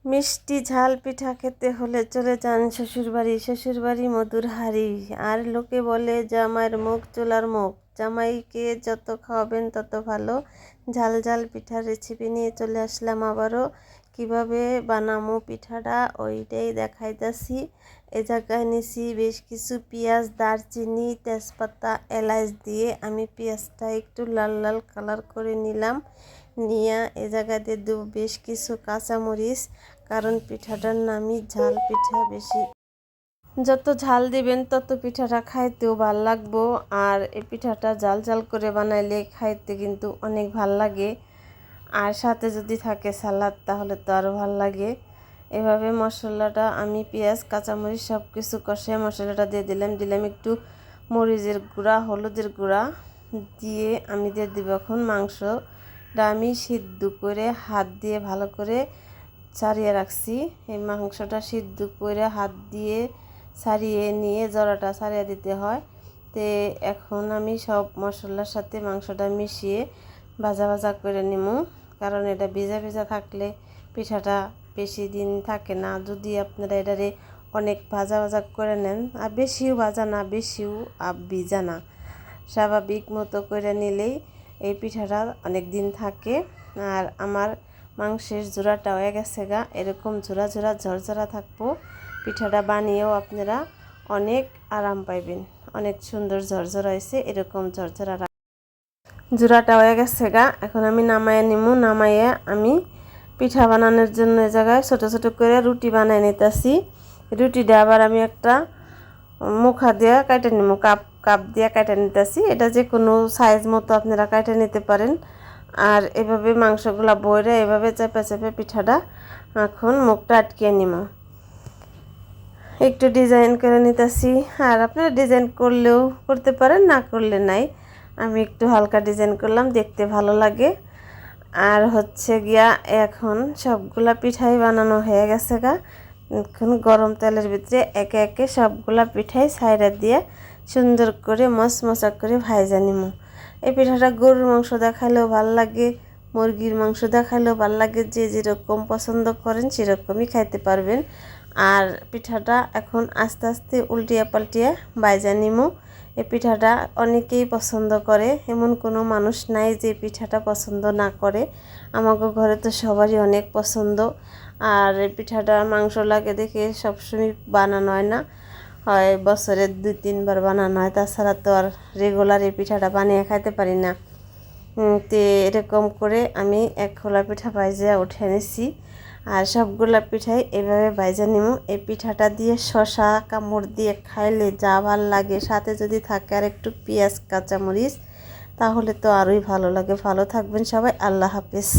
মিষ্টি ঝাল পিঠা খেতে হলে চলে যান শ্বশুরবাড়ি। শ্বশুরবাড়ি মধুর হাঁড়ি। আর লোকে বলে জামাইয়ের মুখ চুলার মুখ। জামাইকে যত খাওয়াবেন তত ভালো। ঝাল ঝাল পিঠার রেসিপি নিয়ে চলে আসলাম আবারও। কিভাবে বানামো পিঠাটা ওইটাই দেখাইতেছি। এ জায়গায় নিছি বেশ কিছু পেঁয়াজ, দারচিনি, তেজপাতা, এলাচ দিয়ে আমি পেঁয়াজটা একটু লাল লাল কালার করে নিলাম। নিয়ে এ জায়গাতে দেব বেশ কিছু কাঁচামরিচ, কারণ পিঠাটার নামই ঝাল পিঠা। বেশি যত ঝাল দিবেন তত পিঠাটা খাইতেও ভাল লাগবো। আর এই পিঠাটা ঝাল ঝাল করে বানাইলে খাইতে কিন্তু অনেক ভাল লাগে। আর সাথে যদি থাকে সালাদ তাহলে তো আরও ভাল লাগে। এভাবে মশলাটা আমি পেঁয়াজ, কাঁচামরিচ সব কিছু কষে মশলাটা দিয়ে দিলাম একটু মরিচের গুঁড়া, হলুদের গুঁড়া দিয়ে আমি দিয়ে দিব এখন মাংসটা আমি সিদ্ধ করে হাত দিয়ে ভালো করে ছাড়িয়ে রাখছি। এই মাংসটা সিদ্ধ করে হাত দিয়ে ছাড়িয়ে নিয়ে জড়াটা ছাড়িয়ে দিতে হয়। তো এখন আমি সব মশলার সাথে মাংসটা মিশিয়ে ভাজা ভাজা করে নিব, কারণ এটা ভেজা ভেজা থাকলে পিঠাটা বেশি দিন থাকে না। যদি আপনারা এটারে অনেক ভাজা ভাজা করে নেন, আর বেশিও ভাজা না বেশিও ভিজা না, স্বাভাবিক মতো করে নিলেই এই পিঠাটা অনেক দিন থাকে। আর আমার মাংসের জোড়াটা হয়ে গেছে গা, এরকম ঝোড়া ঝোড়া ঝরঝরা থাকবো। পিঠাটা বানিয়েও আপনারা অনেক আরাম পাইবেন। অনেক সুন্দর ঝরঝরা হয়েছে, এরকম ঝরঝরা জোড়াটা হয়ে গেছে গা। এখন আমি নামাইয়ে নিমু। নামাইয়ে আমি পিঠা বানানোর জন্য এ জায়গায় ছোট ছোট করে রুটি বানিয়ে নিতেছি। রুটিটা আবার আমি একটা মুখা দিয়ে কাটে নিমু, কাপ দিয়ে কাটে নিতেছি। এটা যে কোনো সাইজ মতো আপনারা কাটে নিতে পারেন। আর এভাবে মাংসগুলা বইরে এভাবে চেপে চেপে পিঠাটা এখন মুখটা আটকিয়ে নিব। একটু ডিজাইন করে নিতেছি। আর আপনারা ডিজাইন করলেও করতে পারেন, না করলে নাই। আমি একটু হালকা ডিজাইন করলাম, দেখতে ভালো লাগে। আর হচ্ছে গিয়া এখন সবগুলা পিঠাই বানানো হয়ে গেছে গা। এখন গরম তেলের ভিতরে একে একে সবগুলা পিঠাই ছাইড়া দিয়ে সুন্দর করে মচমচা করে ভাইজা নিমু। এই পিঠাটা গরুর মাংস দেখাইলেও ভাল লাগে, মুরগির মাংস দেখাইলেও ভাল লাগে। যে যেরকম পছন্দ করেন সেরকমই খাইতে পারবেন। আর পিঠাটা এখন আস্তে আস্তে উল্টিয়ে পাল্টিয়ে ভাইজা নিমু। এই পিঠাটা অনেকেই পছন্দ করে, এমন কোনো মানুষ নাই যে পিঠাটা পছন্দ না করে। আমাকে ঘরে তো সবারই অনেক পছন্দ। আর এই পিঠাটা মাংস লাগে দেখে সবসময় বানানো হয় না, হয় বছরে 2-3 বার বানানো হয়। তাছাড়া তো আর রেগুলার এই পিঠাটা বানিয়ে খাইতে পারি না। তো এরকম করে আমি এক খোলা পিঠা ভাইজা উঠে নিছি। আর সবগুলা পিঠাই এভাবে ভাইজা নিমু। এই পিঠাটা দিয়ে শশা কামড় দিয়ে খাইলে যা ভাল লাগে, সাথে যদি থাকে আর একটু পেঁয়াজ কাঁচামরিচ, তাহলে তো আরোই ভালো লাগে। ভালো থাকবেন সবাই, আল্লাহ হাফেজ।